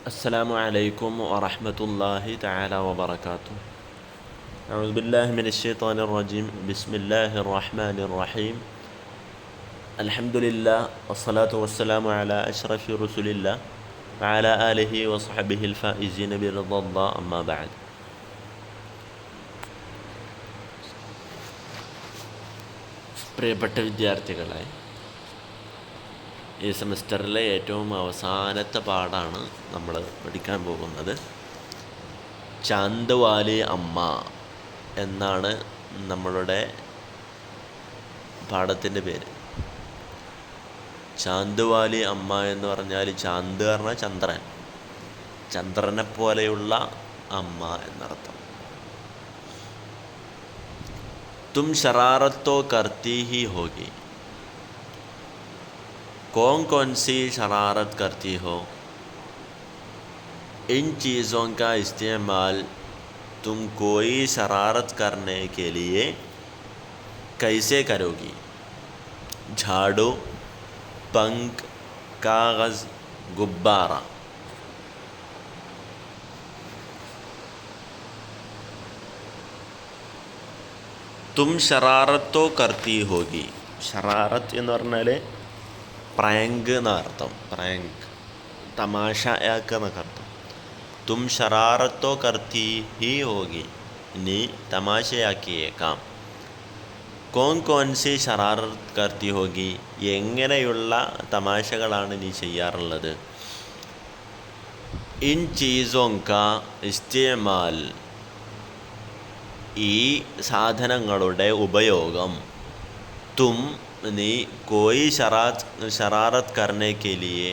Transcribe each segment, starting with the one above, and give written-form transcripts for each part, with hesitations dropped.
السلام عليكم ورحمة الله تعالى وبركاته. أعوذ بالله من الشيطان الرجيم. بسم الله الرحمن الرحيم. الحمد لله والصلاة والسلام على أشرف رسل الله وعلى آله وصحبه الفائزين برضا الله. أما بعد. പ്രിയപ്പെട്ട വിദ്യാർത്ഥികളെ, ഈ സെമസ്റ്ററിലെ ഏറ്റവും അവസാനത്തെ പാഠമാണ് നമ്മൾ പഠിക്കാൻ പോകുന്നത്. ചാന്ദ് വാലി അമ്മ എന്നാണ് നമ്മളുടെ പാഠത്തിൻ്റെ പേര്. ചാന്ദ് വാലി അമ്മ എന്ന് പറഞ്ഞാൽ, ചാന്ദ് പറഞ്ഞാൽ ചന്ദ്രൻ, ചന്ദ്രനെ പോലെയുള്ള അമ്മ എന്നർത്ഥം. തും ശറാറത്തോ കർത്തി ഹി ഹോഗി. कौन कौन सी शरारत करती हो? इन चीज़ों का इस्तेमाल तुम कोई शरारत करने के लिए कैसे करोगी? झाड़ू, पंख, कागज़, गुब्बारा. तुम शरारत तो करती होगी. शरारत എന്ന് പറഞ്ഞാൽ പ്രാങ്ക് എന്നർത്ഥം. പ്രാങ്ക്, തമാശയാക്കുക എന്നൊക്കെ അർത്ഥം. തും ഷറാറത്തോ കർത്തി ഹി ഹോഗി, നീ തമാശയാക്കിയേക്കാം. കോൻ കോൻസി ഷറാറത്ത് കർത്തി ഹോഗി, എങ്ങനെയുള്ള തമാശകളാണ് നീ ചെയ്യാറുള്ളത്? ഇൻ ചീസോങ്ക ഇസ്തേമാൽ, ഈ സാധനങ്ങളുടെ ഉപയോഗം. തും, നീ, കോയി ഷറാറത്ത് കർനെ കെ ലിയെ,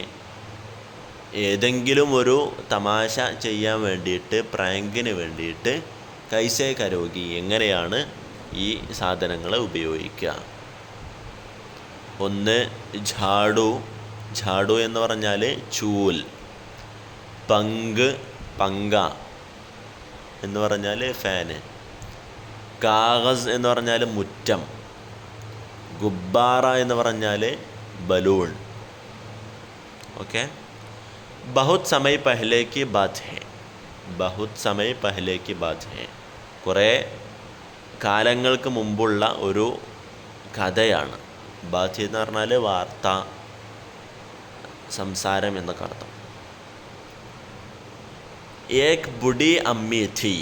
ഏതെങ്കിലും ഒരു തമാശ ചെയ്യാൻ വേണ്ടിയിട്ട്, പ്രാങ്കിന് വേണ്ടിയിട്ട്, കൈസേ കരോഗി, എങ്ങനെയാണ് ഈ സാധനങ്ങൾ ഉപയോഗിക്കുക? ഒന്ന്, ഝാഡു. ഝാഡു എന്ന് പറഞ്ഞാൽ ചൂൽ. പങ്ക്, പങ്ക എന്ന് പറഞ്ഞാൽ ഫാന്. കാഗസ് എന്ന് പറഞ്ഞാൽ മുറ്റം. ഗുബ്ബാറ എന്ന് പറഞ്ഞാൽ ബലൂൺ. ഓക്കെ. ബഹുത് സമയ പഹ്ലേക്ക് ബാത് ഹെ. ബഹുത് സമയ പഹ്ലേക്ക് ബാത് ഹെ, കുറേ കാലങ്ങൾക്ക് മുമ്പുള്ള ഒരു കഥയാണ്. ബാത് എന്ന് പറഞ്ഞാൽ വാർത്ത, സംസാരം എന്നൊക്കെ അർത്ഥം. ഏക് ബുഡി അമ്മി ഥി,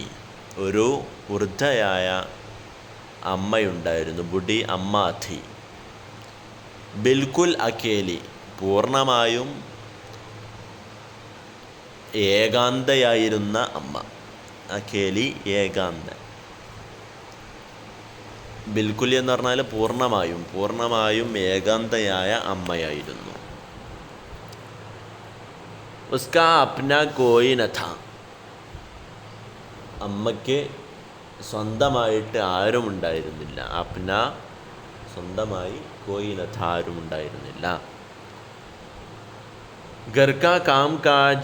ഒരു വൃദ്ധയായ അമ്മയുണ്ടായിരുന്നു. ബുഡി അമ്മ ഥി. ബിൽക്കുൽ അക്കേലി, പൂർണ്ണമായും ഏകാന്തയായിരുന്ന അമ്മ. അക്കേലി, ഏകാന്ത. ബിൽക്കുൽ എന്ന് പറഞ്ഞാൽ പൂർണ്ണമായും ഏകാന്തയായ അമ്മയായിരുന്നു. ഉസ്കാ അപ്ന കോയി ന ഥാ, അമ്മയ്ക്ക് സ്വന്തമായിട്ട് ആരും ഉണ്ടായിരുന്നില്ല. അപ്ന, സ്വന്തമായി, കോയി ന ഥാ, ആരും ഉണ്ടായിരുന്നില്ല. घर का काम काज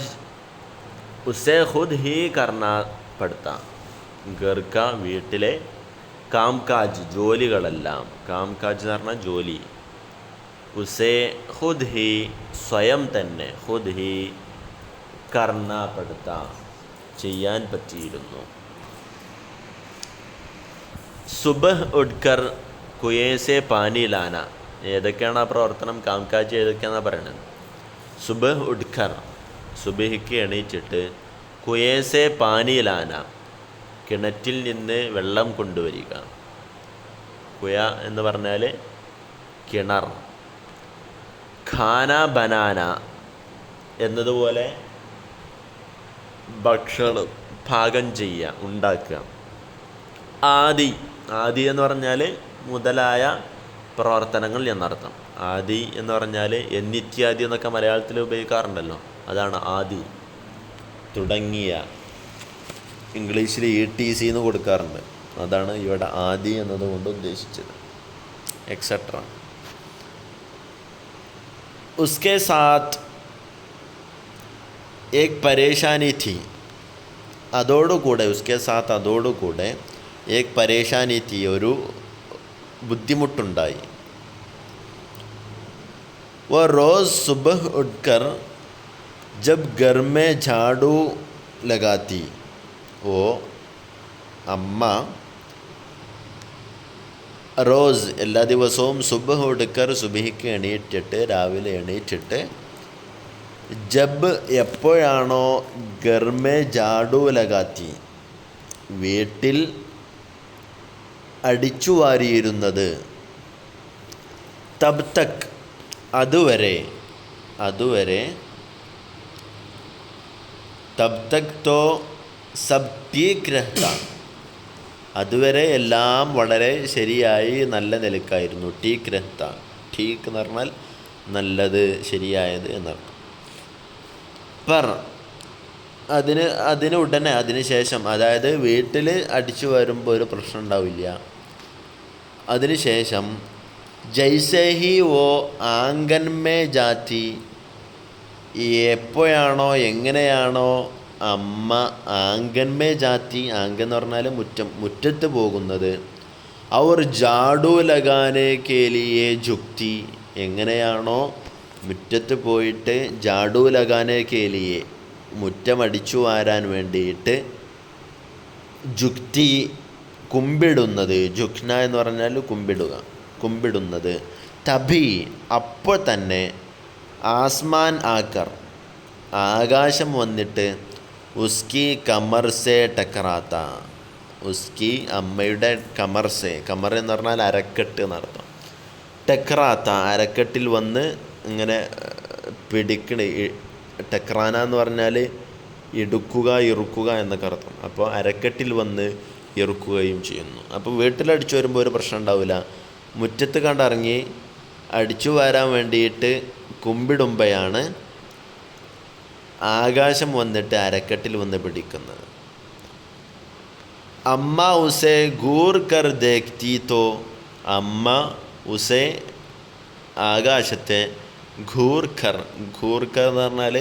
उसे खुद ही करना पड़ता. घर का, വീട്ടിലെ, കാം കാജ്, ജോലികളെല്ലാം. കാം കാജ് എന്ന് പറഞ്ഞാൽ ജോലി. ഉസേ ഖുദ് ഹി, സ്വയം തന്നെ. ഖുദ് ഹി, കർണ പടുത്ത, ചെയ്യാൻ പറ്റിയിരുന്നു. സുബഹ് ഉഡ്കർ കുയേസെ പാനി ലാന, ഏതൊക്കെയാണ് ആ പ്രവർത്തനം, കാംകാജ് ഏതൊക്കെയാണെന്നാണ് പറയുന്നത്. സുബഹ് ഉഡ്കർ, സുബഹിക്ക് എണീച്ചിട്ട്, കുയേസെ പാനി ലാന, കിണറ്റിൽ നിന്ന് വെള്ളം കൊണ്ടുവരിക. കുയ എന്ന് പറഞ്ഞാൽ കിണർ. ഖാന ബനാന എന്നതുപോലെ ഭക്ഷണം പാകം ചെയ്യുക, ഉണ്ടാക്കുക. ആദി, ആദി എന്ന് പറഞ്ഞാൽ മുതലായ പ്രവർത്തനങ്ങൾ എന്നർത്ഥം. ആദി എന്ന് പറഞ്ഞാൽ എന്നിത്യാദി എന്നൊക്കെ മലയാളത്തിൽ ഉപയോഗിക്കാറുണ്ടല്ലോ, അതാണ് ആദി. തുടങ്ങിയ, ഇംഗ്ലീഷിൽ ETC എന്ന് കൊടുക്കാറുണ്ട്, അതാണ് ഇവിടെ ആദി എന്നതുകൊണ്ട് ഉദ്ദേശിച്ചത്. എക്സെട്ര. ഉസ്കെ സാത്ത് ഏക് പരേഷാനി ഥി, അതോടുകൂടെ, ഉസ്കെ സാത്ത് അതോടുകൂടെ, ഏക് പരേഷാനി ഥി, ഒരു ബുദ്ധിമുട്ടുണ്ടായി. वो रोज़ सुबह उठकर जब घर में झाड़ू लगाती वो അമ്മ റോസ് എല്ലാ ദിവസവും സുബഹ് ഉടുക്കർ സുബഹിക്ക് എണീറ്റിട്ട് രാവിലെ എണീറ്റിട്ട് ജബ് എപ്പോഴാണോ ഗർമേ ജാഡു ലഗാത്തി വീട്ടിൽ അടിച്ചു വാരിയിരുന്നത് തബ് തക് അതുവരെ തബ് തക് തോ സബ് ടീക് രഹ്താ അതുവരെ എല്ലാം വളരെ ശരിയായി നല്ല നിലക്കായിരുന്നു. ടീക്ക് രഹ്ത ടീക്ക് എന്ന് പറഞ്ഞാൽ നല്ലത് ശരിയായത് എന്നർത്ഥം. പർ അതിന് ഉടനെ അതിന് ശേഷം അതായത് വീട്ടിൽ അടിച്ചു വരുമ്പോൾ ഒരു പ്രശ്നം ഉണ്ടാവില്ല. അതിന് ശേഷം ജൈസേഹി ഓ ആങ്കന്മേ ജാതി എപ്പോഴാണോ എങ്ങനെയാണോ അമ്മ ആങ്കന്മേ ജാതി ആങ്കൻ എന്ന് പറഞ്ഞാൽ മുറ്റത്ത് പോകുന്നത് അവർ ജാഡു ലഗാനെ കേലിയെ ജുക്തി എങ്ങനെയാണോ മുറ്റത്ത് പോയിട്ട് ജാഡു ലഗാനെ കേലിയെ മുറ്റമടിച്ചു വാരാൻ വേണ്ടിയിട്ട് ജുക്തി കുമ്പിടുന്നത് ജുഖ്ന എന്ന് പറഞ്ഞാൽ കുമ്പിടുന്നത് തഭി അപ്പോൾ തന്നെ ആസ്മാൻ ആക്കർ ആകാശം വന്നിട്ട് ഉസ്കി കമർസെ ടക്കറാത്ത ഉസ്കി അമ്മയുടെ കമർസെ കമർ എന്ന് പറഞ്ഞാൽ അരക്കെട്ട് എന്നർത്ഥം. ടക്കറാത്ത അരക്കെട്ടിൽ വന്ന് ഇങ്ങനെ പിടിക്കണ ടക്രാന എന്ന് പറഞ്ഞാൽ ഇറുക്കുക എന്നൊക്കെ അർത്ഥം. അപ്പോൾ അരക്കെട്ടിൽ വന്ന് ഇറുക്കുകയും ചെയ്യുന്നു. അപ്പോൾ വീട്ടിലടിച്ചു വരുമ്പോൾ ഒരു പ്രശ്നം ഉണ്ടാവില്ല. മുറ്റത്ത് കണ്ടിറങ്ങി അടിച്ചു വരാൻ വേണ്ടിയിട്ട് കുമ്പിടുമ്പോഴാണ് ആകാശം വന്നിട്ട് അരക്കെട്ടിൽ വന്ന് പിടിക്കുന്നത്. അമ്മ ഉസെ ഗൂർ കർ ദേഖ്തി തോ അമ്മ ഉസെ ആകാശത്തെ ഘൂർ കർ എന്ന് പറഞ്ഞാൽ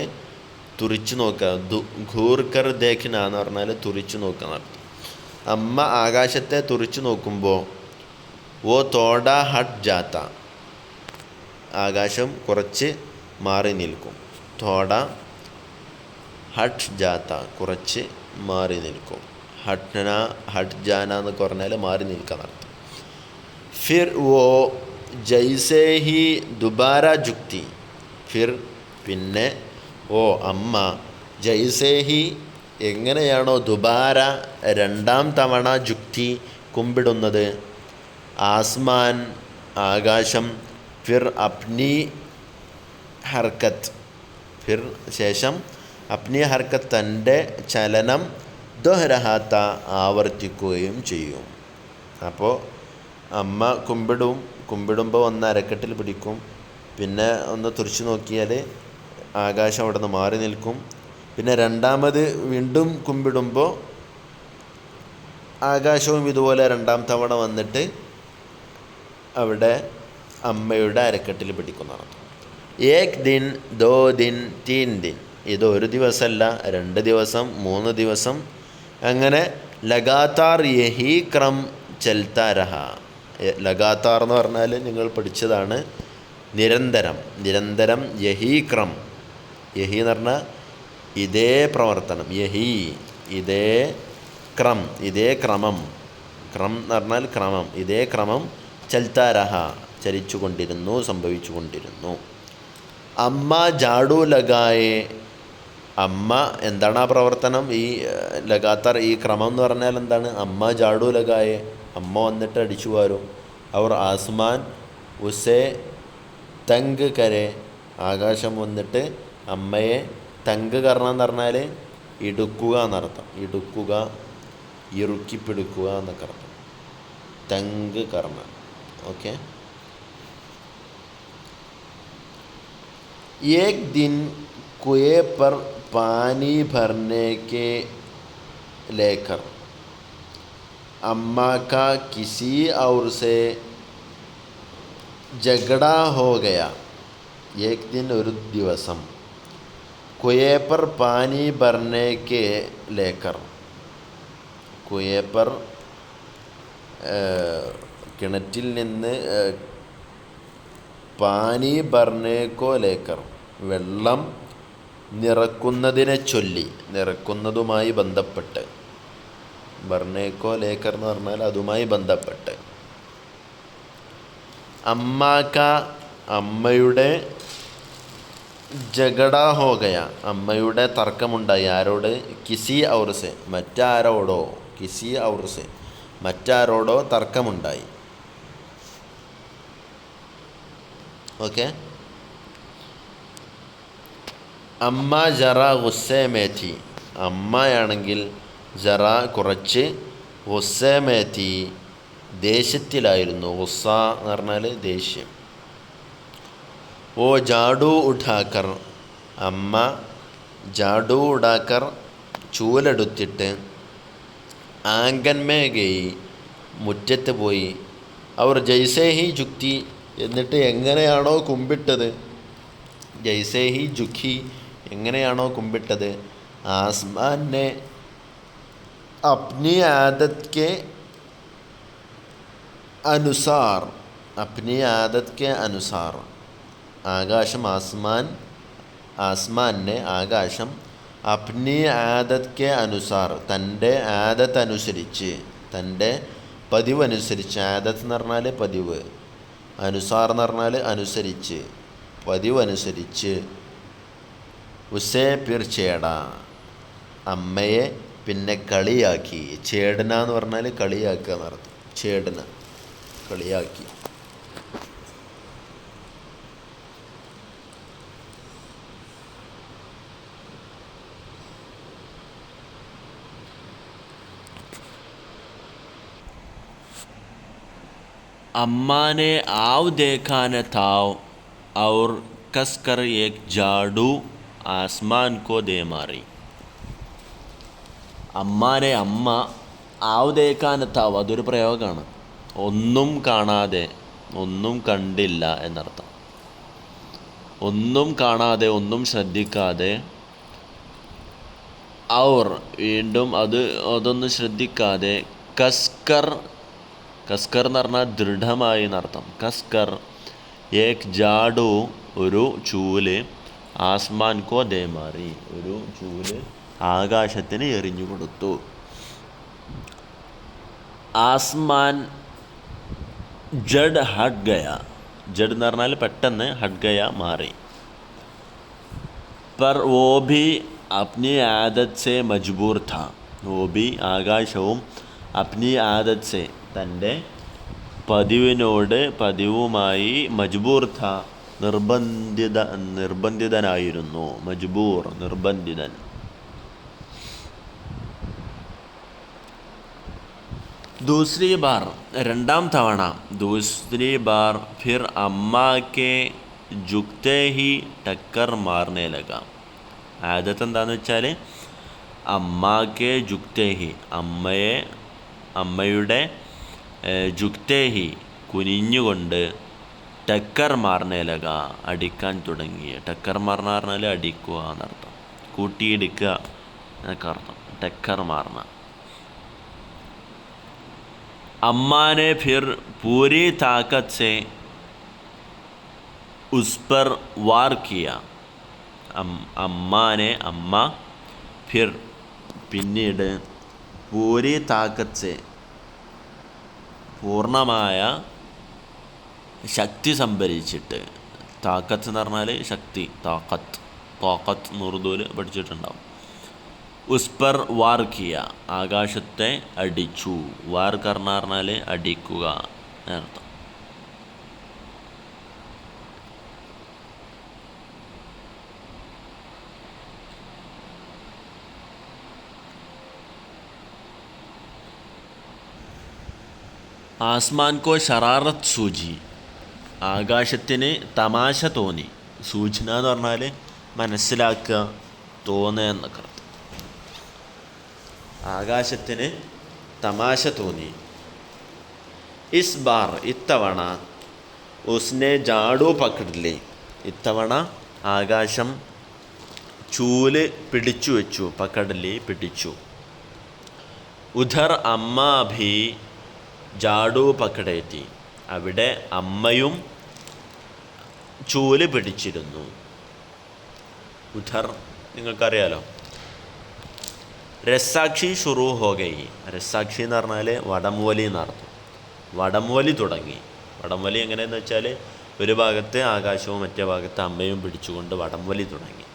തുറിച്ചു നോക്കുക. ഘൂർ കർ ദേഖ്ന എന്ന് പറഞ്ഞാൽ തുറിച്ചു നോക്കുക എന്നർത്ഥം. അമ്മ ആകാശത്തെ തുറിച്ചു നോക്കുമ്പോൾ ഓ തോട ഹട്ട് ജാത്ത ആകാശം കുറച്ച് മാറി നിൽക്കും. തോട ഹട്ട് ജാത്ത കുറച്ച് മാറി നിൽക്കും. ഹട്ട് ജാന എന്നൊക്കെ പറഞ്ഞാൽ മാറി നിൽക്കാൻ അർത്ഥം. ഫിർ വോ ജൈസേ ഹി ദുബാര ജുക്തി ഫിർ പിന്നെ ഓ അമ്മ ജൈസേ ഹി എങ്ങനെയാണോ ദുബാര രണ്ടാം തവണ ജുക്തി കുമ്പിടുന്നത് ആസ്മാൻ ആകാശം ഫിർ അപ്നി ഹർക്കത്ത് ഫിർ ശേഷം അപ്നി ഹർക്കത്ത് തൻ്റെ ചലനം ദോഹരഹാത്ത ആവർത്തിക്കുകയും ചെയ്യും. അപ്പോൾ അമ്മ കുമ്പിടുമ്പോൾ ഒന്ന് അരക്കെട്ടിൽ പിടിക്കും. പിന്നെ ഒന്ന് തുറിച്ചു നോക്കിയാൽ ആകാശം അവിടെ നിന്ന് മാറി നിൽക്കും. പിന്നെ രണ്ടാമത് വീണ്ടും കുമ്പിടുമ്പോൾ ആകാശവും ഇതുപോലെ രണ്ടാം തവണ വന്നിട്ട് അവിടെ അമ്മയുടെ അരക്കെട്ടിൽ പിടിക്കുന്നതാണ്. ഏക് ദിൻ ദോ ദിൻ തീൻ ദിൻ ഇത് ഒരു ദിവസമല്ല 2 ദിവസം 3 ദിവസം അങ്ങനെ ലഗാത്താർ യഹി ക്രം ചൽത്താ രഹ. ലഗാത്താർ എന്ന് പറഞ്ഞാൽ നിങ്ങൾ പഠിച്ചതാണ് നിരന്തരം യഹി ക്രം യഹി എന്ന് പറഞ്ഞാൽ ഇതേ പ്രവർത്തനം ഇതേ ക്രമം എന്ന് പറഞ്ഞാൽ ക്രമം ഇതേ ക്രമം ചൽത്താ രഹ സംഭവിച്ചുകൊണ്ടിരുന്നു. അമ്മ ജാഡു ലഗായെ അമ്മ എന്താണ് ആ പ്രവർത്തനം ഈ ലഗാത്താർ ഈ ക്രമം എന്ന് പറഞ്ഞാൽ എന്താണ് അമ്മ ജാഡു ലഗായെ അമ്മ വന്നിട്ട് അടിച്ചു വാരും. അവർ ആസ്മാൻ ഉസേ തങ്ക് കരെ ആകാശം വന്നിട്ട് അമ്മയെ തങ്ക് കരണം എന്ന് പറഞ്ഞാൽ ഇടുക്കുക എന്നർത്ഥം. ഇറുക്കിപ്പിടിക്കുക എന്നൊക്കെ അർത്ഥം. തങ്ക് കർണ. ഓക്കെ. एक दिन कुएं पर पानी भरने के लेकर अम्मा का किसी और से झगड़ा हो गया. एक दिन ഒരു ദിവസം कुएं पर पानी भरने के लेकर कुएं पर കിണറ്റിൽ നിന്ന് പാനി ഭർനേക്കോ ലേക്കർ വെള്ളം നിറക്കുന്നതിനെ ചൊല്ലി, നിറക്കുന്നതുമായി ബന്ധപ്പെട്ട്. ബർണേക്കോ ലേക്കർ എന്ന് പറഞ്ഞാൽ അതുമായി ബന്ധപ്പെട്ട്. അമ്മാക്ക അമ്മയുടെ ജഗട ഹോഗയ അമ്മയുടെ തർക്കമുണ്ടായി. ആരോട്? കിസി ഔർസെ മറ്റാരോടോ. കിസി ഔർസെ മറ്റാരോടോ തർക്കമുണ്ടായി. ഓക്കെ. അമ്മ ജറ ഗുസ്സെ മേത്തി അമ്മയാണെങ്കിൽ ജറ കുറച്ച് ഗുസ്സെ മേത്തി ദേഷ്യത്തിലായിരുന്നു. ഗുസ്സ എന്ന് പറഞ്ഞാൽ ദേഷ്യം. ഓ ജാഡു ഉഠാക്കർ അമ്മ ജാഡു ഉടാക്കർ ചൂലെടുത്തിട്ട് ആങ്കന്മേ ഗയി മുറ്റത്ത് പോയി. അവർ ജൈസേ ഹി ജുക്തി എന്നിട്ട് എങ്ങനെയാണോ കുമ്പിട്ടത്, ജൈസേ ഹി ജുഖി എങ്ങനെയാണോ കുമ്പിട്ടത്, ആസ്മാനെ അപ്നി ആദത് കെ അനുസാർ, അപ്നി ആദത് കെ അനുസാർ ആകാശം ആസ്മാനെ ആകാശം അപ്നി ആദത് കെ അനുസാർ തൻ്റെ ആദത്ത് അനുസരിച്ച്, തൻ്റെ പതിവനുസരിച്ച്. ആദത്ത് എന്ന് പറഞ്ഞാൽ പതിവ്, അനുസാർ എന്ന് പറഞ്ഞാൽ അനുസരിച്ച്, പതിവനുസരിച്ച്. ഉസേ പിർ ചേട അമ്മയെ പിന്നെ കളിയാക്കി. ചേടന എന്ന് പറഞ്ഞാൽ കളിയാക്കുക എന്നർത്ഥം. ചേടന കളിയാക്കി. अम्मा ने आव देखा न था और कसकर एक झाड़ू आसमान को दे मारी. അമ്മാനെ അമ്മ ആവ് ദേക്കാനെത്താവ് അതൊരു പ്രയോഗമാണ്. ഒന്നും കാണാതെ, ഒന്നും കണ്ടില്ല എന്നർത്ഥം. ഒന്നും കാണാതെ, ഒന്നും ശ്രദ്ധിക്കാതെ. ഔർ വീണ്ടും അതൊന്നും ശ്രദ്ധിക്കാതെ. കസ്കർ, കസ്കർ എന്ന് പറഞ്ഞാൽ ദൃഢമായി എന്നർത്ഥം. കസ്കർ ഏക് ജാഡു ഒരു ചൂല്, ആസ്മാൻ കോ ദേ മാറി ഒരു ചൂല് ആകാശത്തിന് എറിഞ്ഞു കൊടുത്തു. ആസ്മാൻ ജഡ് ഹട്ട് ഗയ, ജഡ് എന്ന് പറഞ്ഞാൽ പെട്ടെന്ന്, ഹട്ട് ഗയ മാറി. पर वो भी अपनी आदत से मजबूर था. वो भी ആകാശവും അപ്നി ആദത് സെ തൻ്റെ പതിവുമായി മജ്ബൂർ ഥ നിർബന്ധിതനായിരുന്നു. മജ്ബൂർ നിർബന്ധിതൻ. दूसरी बार രണ്ടാം തവണ. दूसरी बार फिर अम्मा के झुकते ही टक्कर मारने लगा. ആദത്ത് എന്താണെന്ന് വെച്ചാൽ അമ്മാക്കെ ജുക്തേ ഹി അമ്മയുടെ ജുക്തേ ഹി കുനിഞ്ഞുകൊണ്ട് ടക്കർ മാർനെ ലഗ അടിക്കാൻ തുടങ്ങി. ടക്കർ മാർന പറഞ്ഞാൽ അടിക്കുക എന്നർത്ഥം. കൂട്ടിയിടിക്കുക എന്നൊക്കെ അർത്ഥം. ടക്കർ മാർന. अम्मा ने फिर पूरी ताकत से उस पर वार किया. अम्मा फिर പിന്നീട് പൂരി താക്കത്ത് സെ പൂർണ്ണമായ ശക്തി സംഭരിച്ചിട്ട്. താക്കത്ത് എന്ന് പറഞ്ഞാൽ ശക്തി, താക്കത്ത് ഉറുദുവിൽ പഠിച്ചിട്ടുണ്ടാവും. ഉസ്പർ വാർ കിയ ആകാശത്തെ അടിച്ചു. വാർ കർണ പറഞ്ഞാൽ അടിക്കുക എന്നർത്ഥം. ആസ്മാൻ കോ ഷറാറത്ത് സൂചി ആകാശത്തിന് തമാശ തോന്നി. സൂചന എന്ന് പറഞ്ഞാൽ മനസ്സിലാക്കുക, തോന്നുക എന്നൊക്കെ അർത്ഥം. ആകാശത്തിന് തമാശ തോന്നി. ഇസ് ബാർ ഇത്തവണ ഉസ്നെ ജാഡു പക്കടില്ലേ ഇത്തവണ ആകാശം ചൂല് പിടിച്ചു വെച്ചു. പക്കടലി പിടിച്ചു. ഉധർ അമ്മ ഭി ജാഡു പക്കടേറ്റി അവിടെ അമ്മയും ചൂല് പിടിച്ചിരുന്നു. ഉധർ നിങ്ങൾക്കറിയാലോ. രസാക്ഷി ഷുറൂ ഹോ ഗയി. രസാക്ഷി എന്ന് പറഞ്ഞാൽ വടംവലി എന്നർത്ഥം. വടംവലി തുടങ്ങി. വടംവലി എങ്ങനെയെന്ന് വെച്ചാൽ ഒരു ഭാഗത്ത് ആകാശവും മറ്റേ ഭാഗത്ത് അമ്മയും പിടിച്ചുകൊണ്ട് വടംവലി തുടങ്ങി.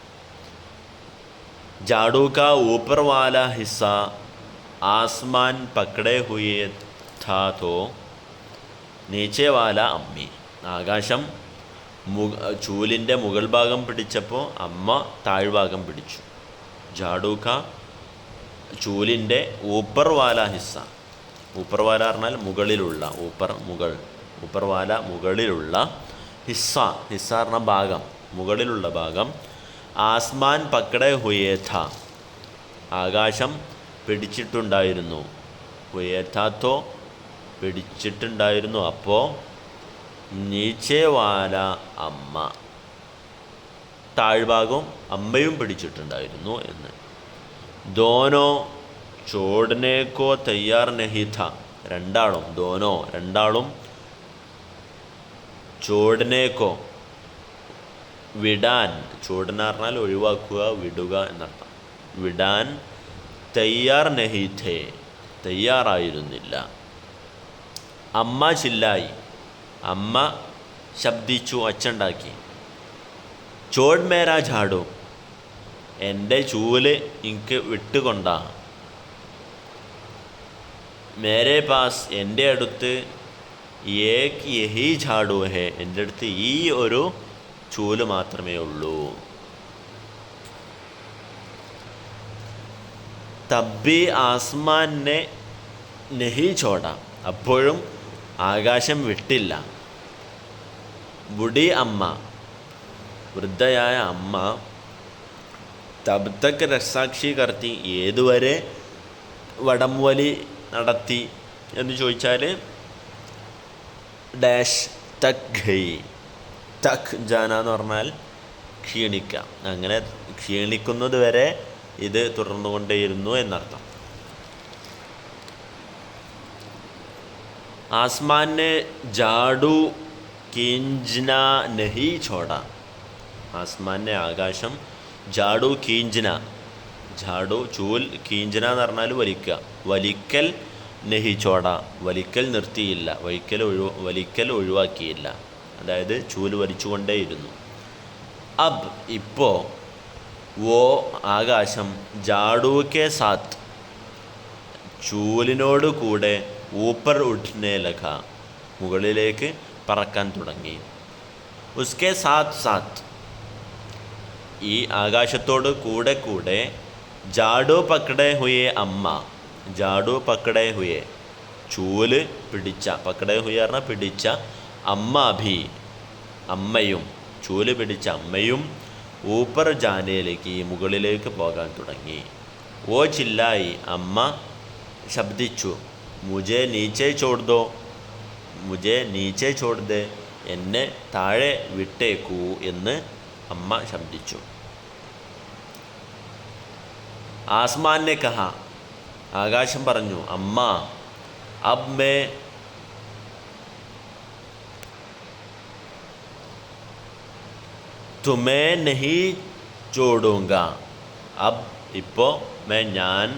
ജാഡൂ കാ ഊപ്പർ വാല ഹിസ്സ ആസ്മാൻ പക്കടേ ഹുയേ ഥാ തോ നീച്ചേ വാല അമ്മി. ആകാശം ചൂലിൻ്റെ മുകൾ ഭാഗം പിടിച്ചപ്പോൾ അമ്മ താഴ്ഭാഗം പിടിച്ചു. ജാഡൂ കാ ചൂലിൻ്റെ ഊപ്പർ വാല ഹിസ്സ. ഊപ്പർ വാല പറഞ്ഞാൽ മുകളിലുള്ള, മുകൾ, ഊപ്പർ വാല മുകളിലുള്ള, ഹിസ്സ ഹിസ്സ പറഞ്ഞ ഭാഗം, മുകളിലുള്ള ഭാഗം. ആസ്മാൻ പക്കടേ ഹുയേ ഥാ ആകാശം പിടിച്ചിട്ടുണ്ടായിരുന്നു. ഹുയേ ഥാ തോ പിടിച്ചിട്ടുണ്ടായിരുന്നു. അപ്പോൾ നീച്ചേ വാല അമ്മ താഴ്ഭാഗം അമ്മയും പിടിച്ചിട്ടുണ്ടായിരുന്നു എന്ന്. ദോനോ ചോടനേക്കോ തയ്യാർ നഹി ഥ. രണ്ടാളും ചോടനേക്കോ വിടാൻ, ചോടന പറഞ്ഞാൽ ഒഴിവാക്കുക, വിടുക എന്നർത്ഥം. വിടാൻ തയ്യാർ നഹി ഥേ തയ്യാറായിരുന്നില്ല. അമ്മ ചില്ലായി അമ്മ ശബ്ദിച്ചു, ഒച്ചുണ്ടാക്കി. ചോട് മേരാ ഝാഡു എൻ്റെ ചൂല് എനിക്ക് വിട്ടുകൊണ്ടാ. മേരെ പാസ് എൻ്റെ അടുത്ത് ഏക് യഹി ഝാഡു ഹേ എൻ്റെ അടുത്ത് ഈ ഒരു ചൂല് മാത്രമേ ഉള്ളൂ. തബ്ബി ആസ്മാനെ നഹി ചോട അപ്പോഴും ആകാശം വിട്ടില്ല. ബുഡി അമ്മ വൃദ്ധയായ അമ്മ തബ് തക് രസാക്ഷി കർത്തി ഏതുവരെ വടംവലി നടത്തി എന്ന് ചോദിച്ചാൽ ഡാഷ് തക് ഖൈ. തക് ജാന എന്ന് പറഞ്ഞാൽ ക്ഷീണിക്കുക. അങ്ങനെ ക്ഷീണിക്കുന്നത് വരെ ഇത് തുടർന്നുകൊണ്ടേയിരുന്നു എന്നർത്ഥം. ആസ്മാനെ ജാഡു കീഞ്ചന നഹി ചോട. ആസ്മാനെ ആകാശം ജാഡു കീഞ്ചന, ജാഡു ചൂൽ, കീഞ്ചന എന്ന് പറഞ്ഞാൽ വലിക്കുക, വലിക്കൽ, നഹി ചോട വലിക്കൽ നിർത്തിയില്ല, വലിക്കൽ ഒഴിവാക്കിയില്ല. അതായത് ചൂല് വലിച്ചുകൊണ്ടേയിരുന്നു. അബ് ഇപ്പോൾ വോ ആകാശം ജാഡുക്കെ സാത്ത് ചൂലിനോട് കൂടെ ഊപ്പർ ഉഠ്നെ ലഖ മുകളിലേക്ക് പറക്കാൻ തുടങ്ങി. ഉസ്കെ സാത്ത് സാത്ത് ഈ ആകാശത്തോട് കൂടെ കൂടെ ജാഡു പക്കടേ ഹുയെ അമ്മ, ജാഡു പക്കടേ ഹുയെ ചൂല് പിടിച്ച, പക്കടേ ഹുയെ പറഞ്ഞാൽ പിടിച്ച, അമ്മ ഭി അമ്മയും, ചൂല് പിടിച്ച അമ്മയും ഊപ്പർ ജാനയിലേക്ക് മുകളിലേക്ക് പോകാൻ തുടങ്ങി. ഓ ചില്ലായി അമ്മ ശബ്ദിച്ചു. മുജെ നീച്ചെ ചോട് ദോ, മുജെ നീച്ചെ ചോട് ദേ എന്നെ താഴെ വിട്ടേക്കൂ എന്ന് അമ്മ ശബ്ദിച്ചു. ആസ്മാനെ കഹ ആകാശം പറഞ്ഞു, അമ്മ അബ് മേ തുമേ നഹി ചോടൂങ്ക. അബ് ഇപ്പോൾ ഞാൻ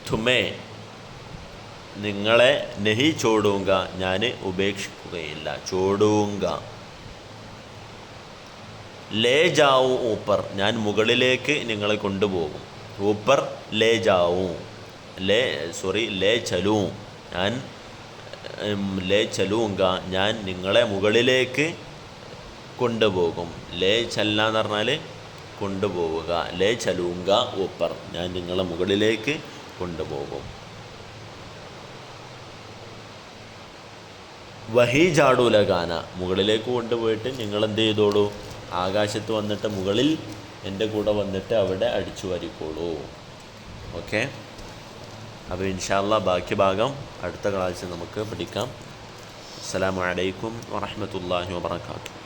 തുമേ നിങ്ങളെ നഹി ചോടൂങ്ക ഞാൻ ഉപേക്ഷിക്കുകയില്ല. ചോടൂങ്ക ലേ ജാവൂ ഊപ്പർ ഞാൻ മുകളിലേക്ക് നിങ്ങളെ കൊണ്ടുപോകും. ഊപ്പർ ലേ ജാവൂ, ലേ ചലൂ ഞാൻ ലേ ചലൂങ്ക ഞാൻ നിങ്ങളെ മുകളിലേക്ക് കൊണ്ടുപോകും. ലേ ചല്ല എന്ന് പറഞ്ഞാൽ കൊണ്ടുപോവുക. ലേ ചലൂങ്ക ഊപ്പർ ഞാൻ നിങ്ങളെ മുകളിലേക്ക് കൊണ്ടുപോകും. വഹി ജാഡു ലഗാന മുകളിലേക്ക് കൊണ്ടുപോയിട്ട് നിങ്ങൾ എന്ത് ചെയ്തോളൂ, ആകാശത്ത് വന്നിട്ട് മുകളിൽ എൻ്റെ കൂടെ വന്നിട്ട് അവിടെ അടിച്ചു വരിക്കോളൂ. ഓക്കെ, അപ്പോൾ ഇൻഷാ അല്ലാഹ് ബാക്കി ഭാഗം അടുത്ത ക്ലാസ്സിൽ നമുക്ക് പഠിക്കാം. അസ്സലാമു അലൈക്കും വറഹ്മത്തുള്ളാഹി വബറകാതുഹു.